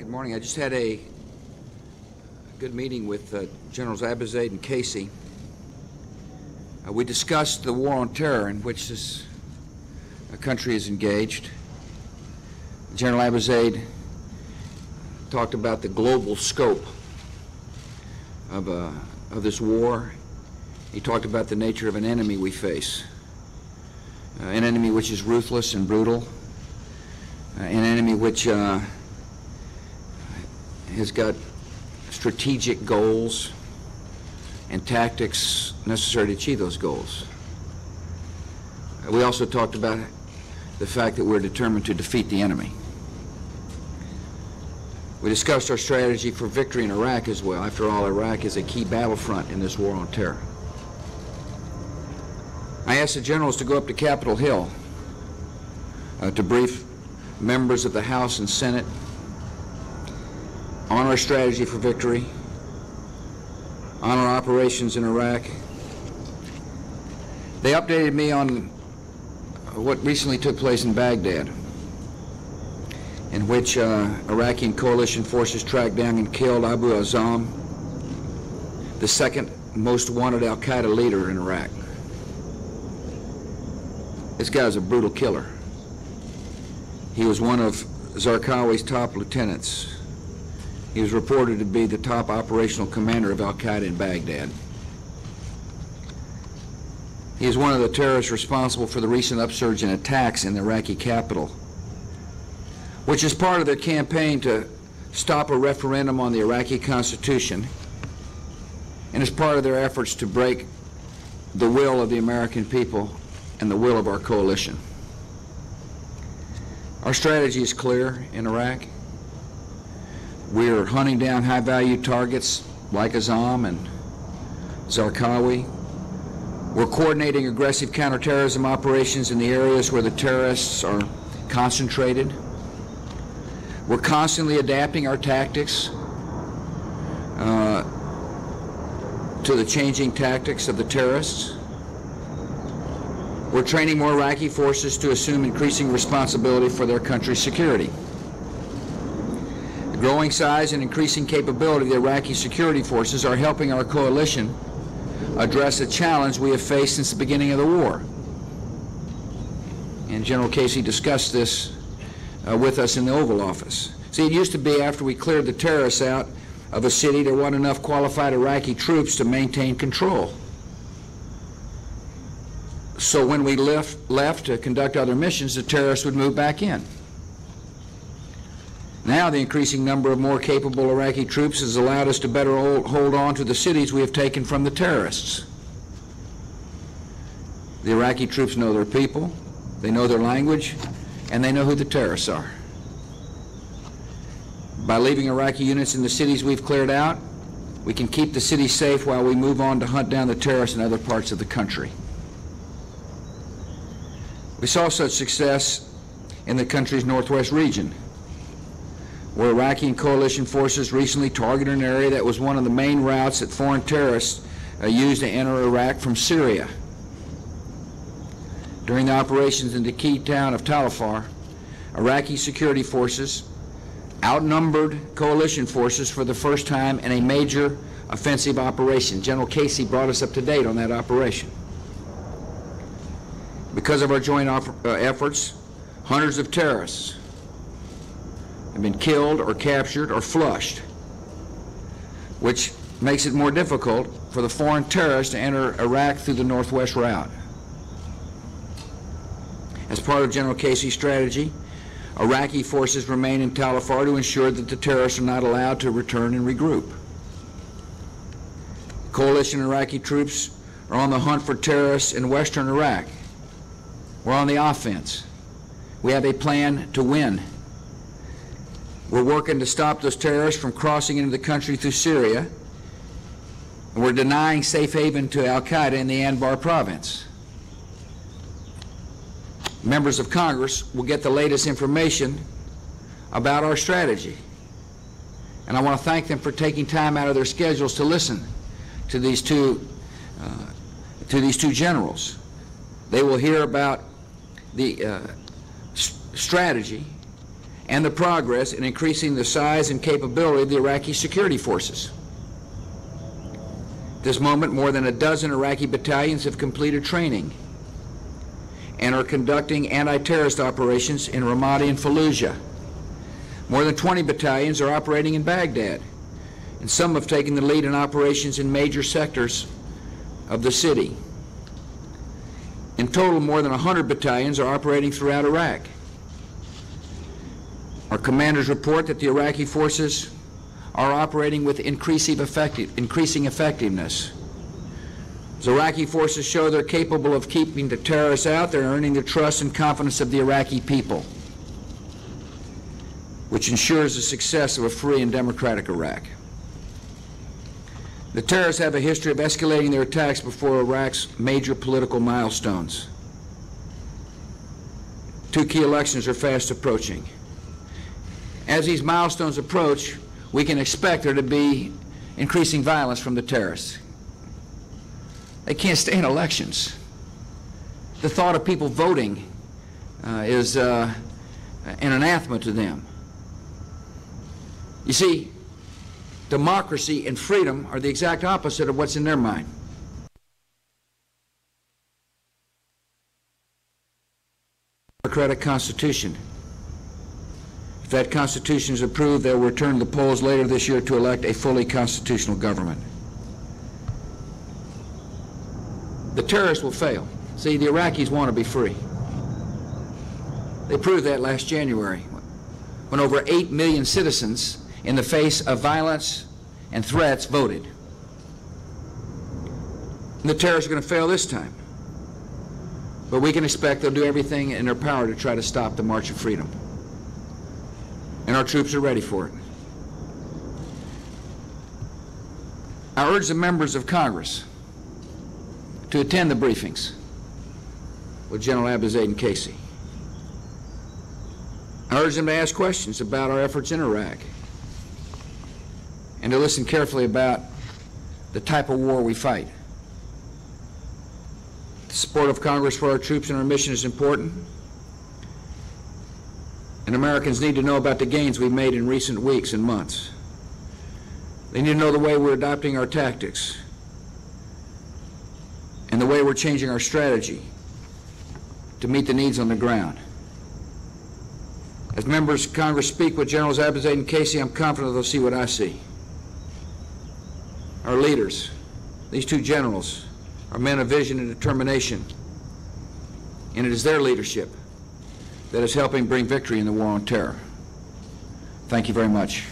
Good morning. I just had a good meeting with Generals Abizaid and Casey. We discussed the war on terror in which this country is engaged. General Abizaid talked about the global scope of this war. He talked about the nature of an enemy we face, an enemy which is ruthless and brutal, an enemy which has got strategic goals and tactics necessary to achieve those goals. We also talked about the fact that we're determined to defeat the enemy. We discussed our strategy for victory in Iraq as well. After all, Iraq is a key battlefront in this war on terror. I asked the generals to go up to Capitol Hill to brief members of the House and Senate on our strategy for victory, on our operations in Iraq. They updated me on what recently took place in Baghdad, in which Iraqi and coalition forces tracked down and killed Abu Azam, the second most wanted al-Qaeda leader in Iraq. This guy's a brutal killer. He was one of Zarqawi's top lieutenants. He was reported to be the top operational commander of al-Qaeda in Baghdad. He is one of the terrorists responsible for the recent upsurge in attacks in the Iraqi capital, which is part of their campaign to stop a referendum on the Iraqi constitution, and is part of their efforts to break the will of the American people and the will of our coalition. Our strategy is clear in Iraq. We're hunting down high-value targets like Azam and Zarqawi. We're coordinating aggressive counterterrorism operations in the areas where the terrorists are concentrated. We're constantly adapting our tactics to the changing tactics of the terrorists. We're training more Iraqi forces to assume increasing responsibility for their country's security. The growing size and increasing capability of the Iraqi security forces are helping our coalition address a challenge we have faced since the beginning of the war. And General Casey discussed this with us in the Oval Office. See, it used to be after we cleared the terrorists out of a city, there weren't enough qualified Iraqi troops to maintain control. So when we left to conduct other missions, the terrorists would move back in. Now the increasing number of more capable Iraqi troops has allowed us to better hold on to the cities we have taken from the terrorists. The Iraqi troops know their people, they know their language, and they know who the terrorists are. By leaving Iraqi units in the cities we've cleared out, we can keep the cities safe while we move on to hunt down the terrorists in other parts of the country. We saw such success in the country's northwest region, where Iraqi and coalition forces recently targeted an area that was one of the main routes that foreign terrorists used to enter Iraq from Syria. During the operations in the key town of Tal Afar, Iraqi security forces outnumbered coalition forces for the first time in a major offensive operation. General Casey brought us up to date on that operation. Because of our joint efforts, hundreds of terrorists have been killed or captured or flushed, which makes it more difficult for the foreign terrorists to enter Iraq through the northwest route. As part of General Casey's strategy, Iraqi forces remain in Tal Afar to ensure that the terrorists are not allowed to return and regroup. Coalition Iraqi troops are on the hunt for terrorists in western Iraq. We're on the offense. We have a plan to win. We're working to stop those terrorists from crossing into the country through Syria, and we're denying safe haven to al-Qaeda in the Anbar province. Members of Congress will get the latest information about our strategy, and I want to thank them for taking time out of their schedules to listen to these two generals. They will hear about the strategy and the progress in increasing the size and capability of the Iraqi security forces. At this moment, more than a dozen Iraqi battalions have completed training and are conducting anti-terrorist operations in Ramadi and Fallujah. More than 20 battalions are operating in Baghdad, and some have taken the lead in operations in major sectors of the city. In total, more than 100 battalions are operating throughout Iraq. Our commanders report that the Iraqi forces are operating with increasing effectiveness. As Iraqi forces show they're capable of keeping the terrorists out, they're earning the trust and confidence of the Iraqi people, which ensures the success of a free and democratic Iraq. The terrorists have a history of escalating their attacks before Iraq's major political milestones. 2 key elections are fast approaching. As these milestones approach, we can expect there to be increasing violence from the terrorists. They can't stay in elections. The thought of people voting is an anathema to them. You see, democracy and freedom are the exact opposite of what's in their mind. Democratic Constitution. If that Constitution is approved, they'll return to the polls later this year to elect a fully constitutional government. The terrorists will fail. See, the Iraqis want to be free. They proved that last January, when over 8 million citizens, in the face of violence and threats, voted. And the terrorists are going to fail this time. But we can expect they'll do everything in their power to try to stop the March of Freedom. And our troops are ready for it. I urge the members of Congress to attend the briefings with General Abizaid Casey. I urge them to ask questions about our efforts in Iraq and to listen carefully about the type of war we fight. The support of Congress for our troops and our mission is important, and Americans need to know about the gains we've made in recent weeks and months. They need to know the way we're adopting our tactics and the way we're changing our strategy to meet the needs on the ground. As members of Congress speak with Generals Abizaid and Casey, I'm confident they'll see what I see. Our leaders, these 2 generals, are men of vision and determination, and it is their leadership that is helping bring victory in the war on terror. Thank you very much.